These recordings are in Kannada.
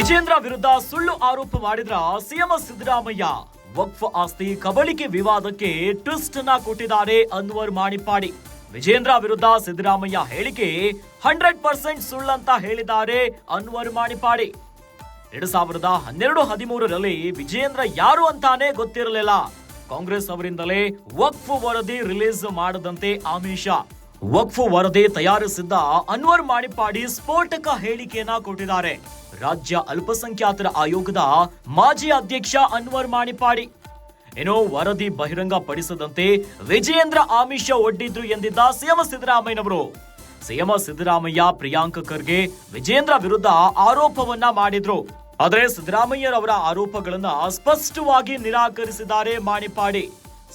ವಿಜೇಂದ್ರ ವಿರುದ್ಧ ಸುಳ್ಳು ಆರೋಪ ಮಾಡಿದ್ರ ಸಿಎಂ ಸಿದ್ದರಾಮಯ್ಯ. ವಕ್ಫ್ ಆಸ್ತಿ ಕಬಳಿಕೆ ವಿವಾದಕ್ಕೆ ಟ್ವಿಸ್ಟ್ ಅನ್ನ ಕೊಟ್ಟಿದ್ದಾರೆ ಅನ್ವರ್ ಮಾಣಿಪ್ಪಾಡಿ. ವಿಜೇಂದ್ರ ವಿರುದ್ಧ ಸಿದ್ದರಾಮಯ್ಯ ಹೇಳಿಕೆ 100% ಸುಳ್ಳಂತ ಹೇಳಿದ್ದಾರೆ ಅನ್ವರ್ ಮಾಣಿಪ್ಪಾಡಿ. 2012-13ರಲ್ಲಿ ವಿಜೇಂದ್ರ ಯಾರು ಅಂತಾನೆ ಗೊತ್ತಿರಲಿಲ್ಲ. ಕಾಂಗ್ರೆಸ್ ಅವರಿಂದಲೇ ವಕ್ಫ್ ವರದಿ ರಿಲೀಸ್ ಮಾಡದಂತೆ ಆಮಿಷ. ವಕ್ಫ್ ವರದಿ ತಯಾರಿಸಿದ್ದ ಅನ್ವರ್ ಮಾಣಿಪ್ಪಾಡಿ ಸ್ಫೋಟಕ ಹೇಳಿಕೆಯನ್ನ ಕೊಟ್ಟಿದ್ದಾರೆ. ರಾಜ್ಯ ಅಲ್ಪಸಂಖ್ಯಾತರ ಆಯೋಗದ ಮಾಜಿ ಅಧ್ಯಕ್ಷ ಅನ್ವರ್ ಮಾಣಿಪ್ಪಾಡಿ ಏನೋ ವರದಿ ಬಹಿರಂಗ ಪಡಿಸದಂತೆ ವಿಜೇಂದ್ರ ಆಮಿಷ ಒಡ್ಡಿದ್ರು ಎಂದಿದ್ದ ಸಿಎಂ ಸಿದ್ದರಾಮಯ್ಯನವರು. ಸಿಎಂ ಸಿದ್ದರಾಮಯ್ಯ ಪ್ರಿಯಾಂಕ ಖರ್ಗೆ ವಿಜೇಂದ್ರ ವಿರುದ್ಧ ಆರೋಪವನ್ನ ಮಾಡಿದ್ರು. ಆದರೆ ಸಿದ್ದರಾಮಯ್ಯರವರ ಆರೋಪಗಳನ್ನ ಸ್ಪಷ್ಟವಾಗಿ ನಿರಾಕರಿಸಿದ್ದಾರೆ ಮಾಣಿಪ್ಪಾಡಿ.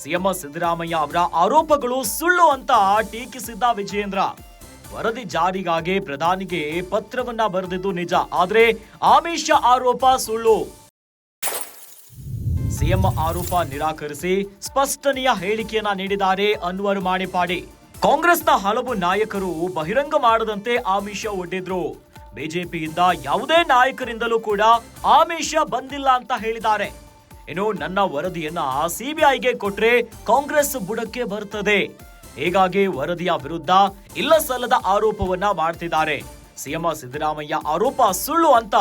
ಸಿಎಂ ಸಿದ್ದರಾಮಯ್ಯ ಅವರ ಆರೋಪಗಳು ಸುಳ್ಳು ಅಂತ ಟೀಕಿಸಿದ್ದ ವಿಜೇಂದ್ರ. ವರದಿ ಜಾರಿಗಾಗಿ ಪ್ರಧಾನಿಗೆ ಪತ್ರವನ್ನ ಬರೆದಿದ್ದು ನಿಜ, ಆದ್ರೆ ಆಮಿಷ ಆರೋಪ ಸುಳ್ಳು. ಸಿಎಂ ಆರೋಪ ನಿರಾಕರಿಸಿ ಸ್ಪಷ್ಟನೆಯ ಹೇಳಿಕೆಯನ್ನ ನೀಡಿದ್ದಾರೆ ಅನ್ವರ್ ಮಾಣಿಪ್ಪಾಡಿ. ಕಾಂಗ್ರೆಸ್ನ ಹಲವು ನಾಯಕರು ಬಹಿರಂಗ ಮಾಡದಂತೆ ಆಮಿಷ ಒಡ್ಡಿದ್ರು. ಬಿಜೆಪಿಯಿಂದ ಯಾವುದೇ ನಾಯಕರಿಂದಲೂ ಕೂಡ ಆಮಿಷ ಬಂದಿಲ್ಲ ಅಂತ ಹೇಳಿದ್ದಾರೆ. ಇನ್ನು ನನ್ನ ವರದಿಯನ್ನ ಸಿಬಿಐಗೆ ಕೊಟ್ರೆ ಕಾಂಗ್ರೆಸ್ ಬುಡಕ್ಕೆ ಬರ್ತದೆ, ಹೀಗಾಗಿ ವರದಿಯ ವಿರುದ್ಧ ಇಲ್ಲ ಸಲ್ಲದ ಆರೋಪವನ್ನ ಮಾಡ್ತಿದ್ದಾರೆ. ಸಿಎಂ ಸಿದ್ದರಾಮಯ್ಯ ಆರೋಪ ಸುಳ್ಳು ಅಂತ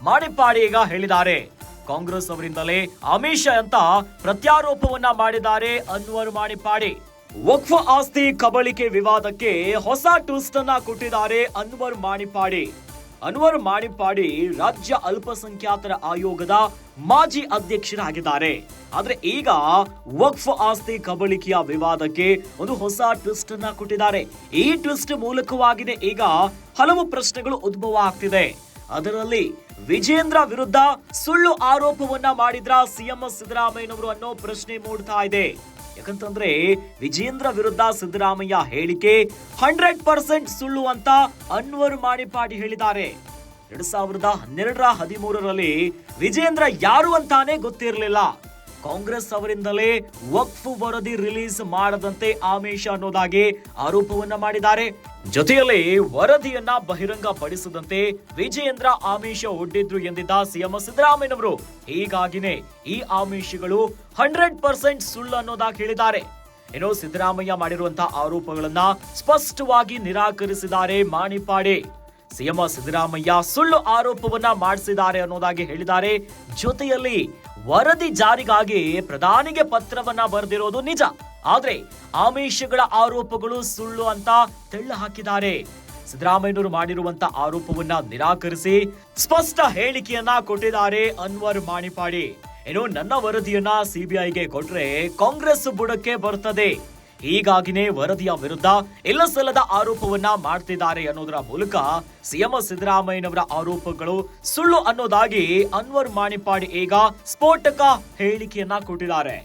ಮಾಣಿಪ್ಪಾಡಿ ಈಗ ಹೇಳಿದ್ದಾರೆ. ಕಾಂಗ್ರೆಸ್ ಅವರಿಂದಲೇ ಆಮಿಷ ಅಂತ ಪ್ರತ್ಯಾರೋಪವನ್ನ ಮಾಡಿದ್ದಾರೆ ಅನ್ವರ್ ಮಾಣಿಪ್ಪಾಡಿ. ವಕ್ಫ್ ಆಸ್ತಿ ಕಬಳಿಕೆ ವಿವಾದಕ್ಕೆ ಹೊಸ ಟ್ವಿಸ್ಟ್ ಅನ್ನ ಕೊಟ್ಟಿದ್ದಾರೆ ಅನ್ವರ್ ಮಾಣಿಪ್ಪಾಡಿ. ಅನ್ವರ್ ಮಾಣಿಪ್ಪಾಡಿ ರಾಜ್ಯ ಅಲ್ಪಸಂಖ್ಯಾತರ ಆಯೋಗದ ಮಾಜಿ ಅಧ್ಯಕ್ಷರಾಗಿದ್ದಾರೆ. ಆದ್ರೆ ಈಗ ವಕ್ಫ್ ಆಸ್ತಿ ಕಬಳಿಕೆಯ ವಿವಾದಕ್ಕೆ ಒಂದು ಹೊಸ ಟ್ವಿಸ್ಟ್ ಅನ್ನ ಕೊಟ್ಟಿದ್ದಾರೆ. ಈ ಟ್ವಿಸ್ಟ್ ಮೂಲಕವಾಗಿನೇ ಈಗ ಹಲವು ಪ್ರಶ್ನೆಗಳು ಉದ್ಭವ ಆಗ್ತಿದೆ. ಅದರಲ್ಲಿ ವಿಜೇಂದ್ರ ವಿರುದ್ಧ ಸುಳ್ಳು ಆರೋಪವನ್ನ ಮಾಡಿದ್ರ ಸಿಎಂ ಸಿದ್ದರಾಮಯ್ಯನವರು ಅನ್ನೋ ಪ್ರಶ್ನೆ ಮೂಡ್ತಾ ಇದೆ. ಯಾಕಂತಂದ್ರೆ ವಿಜೇಂದ್ರ ವಿರುದ್ಧ ಸಿದ್ದರಾಮಯ್ಯ ಹೇಳಿಕೆ 100% ಸುಳ್ಳು ಅಂತ ಅನ್ವರ್ ಮಾಣಿಪ್ಪಾಡಿ ಹೇಳಿದ್ದಾರೆ. 2012-13ರಲ್ಲಿ ವಿಜೇಂದ್ರ ಯಾರು ಅಂತಾನೆ ಗೊತ್ತಿರಲಿಲ್ಲ. ಕಾಂಗ್ರೆಸ್ ಅವರಿಂದಲೇ ವಕ್ಫ್ ವರದಿ ರಿಲೀಸ್ ಮಾಡದಂತೆ ಆಮಿಷ ಅನ್ನೋದಾಗಿ ಆರೋಪವನ್ನ ಮಾಡಿದ್ದಾರೆ. ಜೊತೆಯಲ್ಲಿ ವರದಿಯನ್ನ ಬಹಿರಂಗ ಪಡಿಸದಂತೆ ವಿಜೇಂದ್ರ ಆಮಿಷ ಒಡ್ಡಿದ್ರು ಎಂದಿದ್ದ ಸಿಎಂ ಸಿದ್ದರಾಮಯ್ಯನವರು. ಹೀಗಾಗಿನೇ ಈ ಆಮಿಷಗಳು 100% ಸುಳ್ಳು ಅನ್ನೋದಾಗಿ ಹೇಳಿದ್ದಾರೆ. ಏನೋ ಸಿದ್ದರಾಮಯ್ಯ ಮಾಡಿರುವಂತಹ ಆರೋಪಗಳನ್ನ ಸ್ಪಷ್ಟವಾಗಿ ನಿರಾಕರಿಸಿದ್ದಾರೆ ಮಾಣಿಪ್ಪಾಡಿ. ಸಿಎಂ ಸಿದ್ದರಾಮಯ್ಯ ಸುಳ್ಳು ಆರೋಪವನ್ನ ಮಾಡಿಸಿದ್ದಾರೆ ಅನ್ನೋದಾಗಿ ಹೇಳಿದ್ದಾರೆ. ಜೊತೆಯಲ್ಲಿ ವರದಿ ಜಾರಿಗಾಗಿ ಪ್ರಧಾನಿಗೆ ಪತ್ರವನ್ನ ಬರೆದಿರೋದು ನಿಜ, ಆದ್ರೆ ಆಮಿಷಗಳ ಆರೋಪಗಳು ಸುಳ್ಳು ಅಂತ ತೆಳ್ಳು ಹಾಕಿದ್ದಾರೆ. ಸಿದ್ದರಾಮಯ್ಯನವರು ಮಾಡಿರುವಂತ ಆರೋಪವನ್ನ ನಿರಾಕರಿಸಿ ಸ್ಪಷ್ಟ ಹೇಳಿಕೆಯನ್ನ ಕೊಟ್ಟಿದ್ದಾರೆ ಅನ್ವರ್ ಮಾಣಿಪ್ಪಾಡಿ. ಏನೋ ನನ್ನ ವರದಿಯನ್ನ ಸಿಬಿಐಗೆ ಕೊಟ್ರೆ ಕಾಂಗ್ರೆಸ್ ಬುಡಕ್ಕೆ ಬರ್ತದೆ, ಹೀಗಾಗಿನೇ ವರದಿಯ ವಿರುದ್ಧ ಇಲ್ಲ ಸಲ್ಲದ ಆರೋಪವನ್ನ ಮಾಡ್ತಿದ್ದಾರೆ ಅನ್ನೋದರ ಮೂಲಕ ಸಿಎಂ ಸಿದ್ದರಾಮಯ್ಯನವರ ಆರೋಪಗಳು ಸುಳ್ಳು ಅನ್ನೋದಾಗಿ ಅನ್ವರ್ ಮಾಣಿಪ್ಪಾಡಿ ಈಗ ಸ್ಫೋಟಕ ಹೇಳಿಕೆಯನ್ನ ಕೊಟ್ಟಿದ್ದಾರೆ.